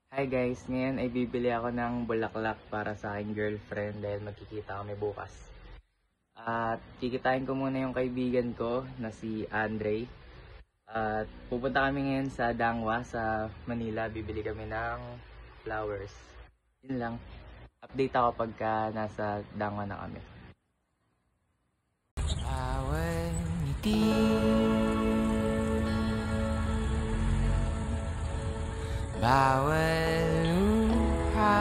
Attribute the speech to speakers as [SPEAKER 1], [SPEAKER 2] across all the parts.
[SPEAKER 1] Hi guys, ngayon ay bibili ako ng bulaklak para sa aking girlfriend dahil magkikita kami bukas. At kikitain ko muna yung kaibigan ko na si Andre. At pupunta kami ngayon sa Dangwa sa Manila, bibili kami ng flowers. Yun lang. Update ako pagka nasa Dangwa na kami. Bawal ngiti, bawal luha,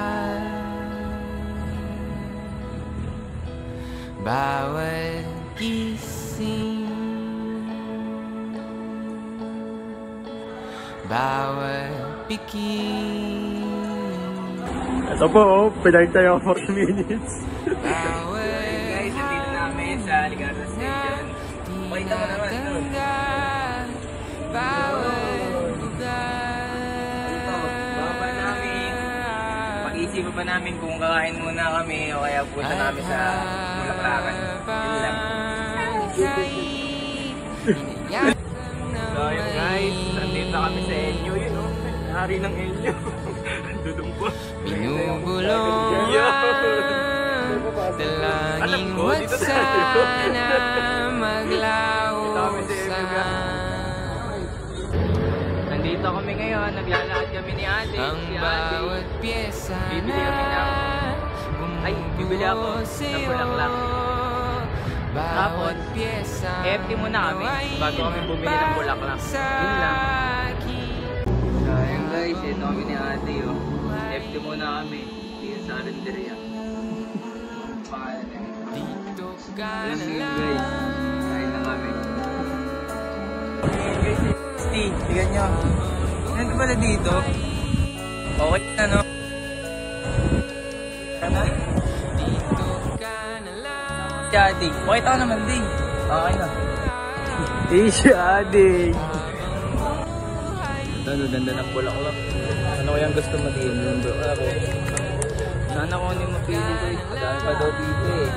[SPEAKER 1] bawal gising, bawal piking.
[SPEAKER 2] Ito po, pinagtay ako 4 minutes.
[SPEAKER 1] Bawal guys, nandito namin sa Ligado Station. Pakita mo naman ito. Bawal baba namin. Pag-iisipan pa namin kung kakain muna kami o kaya punta namin sa Bulaklakan. Yun lang. So yun guys, nandito kami sa Elyo. Yun o, hari ng Elyo. Dudong po. Binubulong dalangin wat sana maglausan. Nandito kami ngayon, naglalakad kami ni ate. Ang bawat pyesa bibili kami ng bibili ako ng bulaklak. Tapos empty muna kami bago kami bumili ng bulaklak. Yun lang. So ayun guys, ito kami ni ate oh. Empty muna kami dito sa Arenderia. Dito ka na lang. Kain na kami. Ayan guys, tignan nyo. Nandito pala dito. Okay na no? Dito ka na lang. Daddy, pakita ka naman din. Okay na.
[SPEAKER 2] Daddy!
[SPEAKER 1] Ano, ganda ng bulaklak. Ano kayang gusto matiin yung bulaklak? Sana ko ano yung mapili ko eh. Madami pa daw dito eh.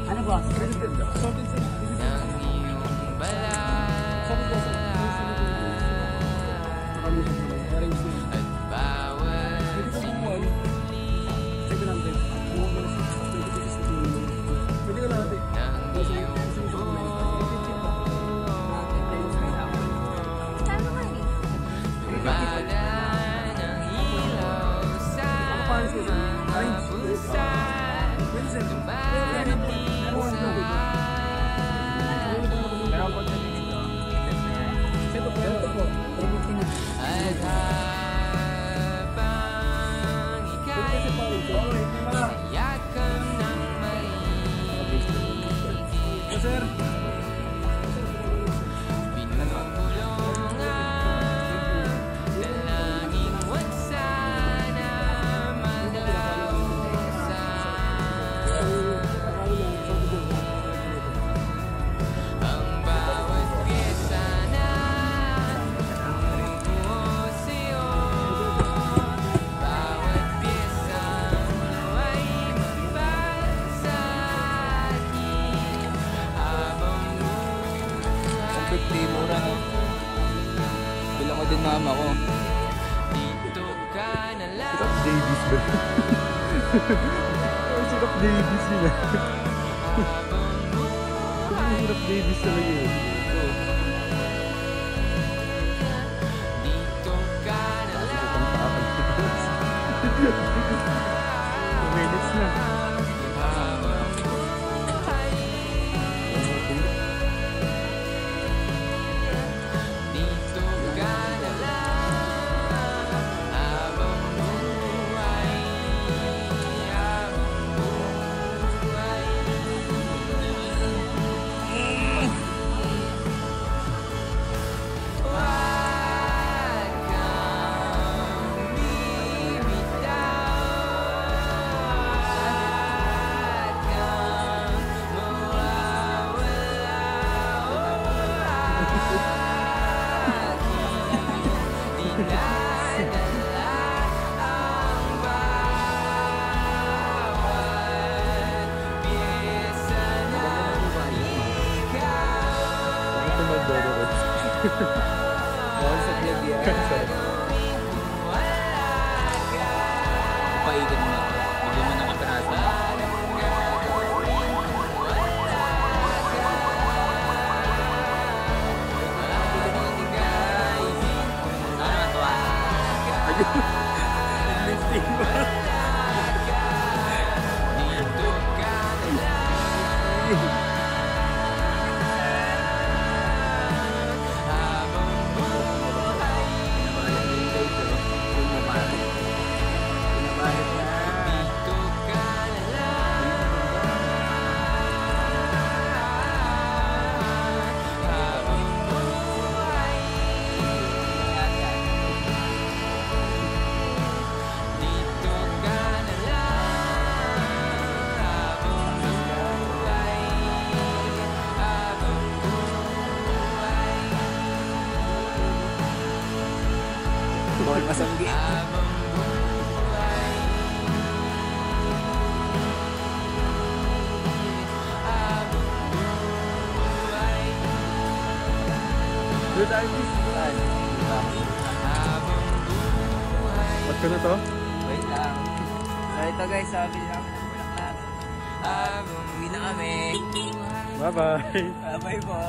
[SPEAKER 2] Ano ba? Sir.
[SPEAKER 1] Birthday, mura no? Bilang ko din mama ko. Dito ka na lang.
[SPEAKER 2] Sirap Davis ba? Sirap Davis yun ah. Sirap Davis talaga yun.
[SPEAKER 1] Dito ka na lang.
[SPEAKER 2] 2 minutes na. gago. Lifting mo.
[SPEAKER 1] Dito ka na lang. Habang buhay. Dito ka na lang. Habang buhay. Dito ka na lang. Habang buhay. Habang buhay.
[SPEAKER 3] Bawal masanggi.
[SPEAKER 1] Habang buhay. Habang buhay.
[SPEAKER 2] Good artist.
[SPEAKER 1] Habang buhay.
[SPEAKER 2] Ba't ko na to?
[SPEAKER 3] Wait lang. So ito guys, sabi lang. Bulaklak.
[SPEAKER 1] Habang
[SPEAKER 3] Uwi na kami.
[SPEAKER 2] Bye-bye.
[SPEAKER 3] Bye-bye po.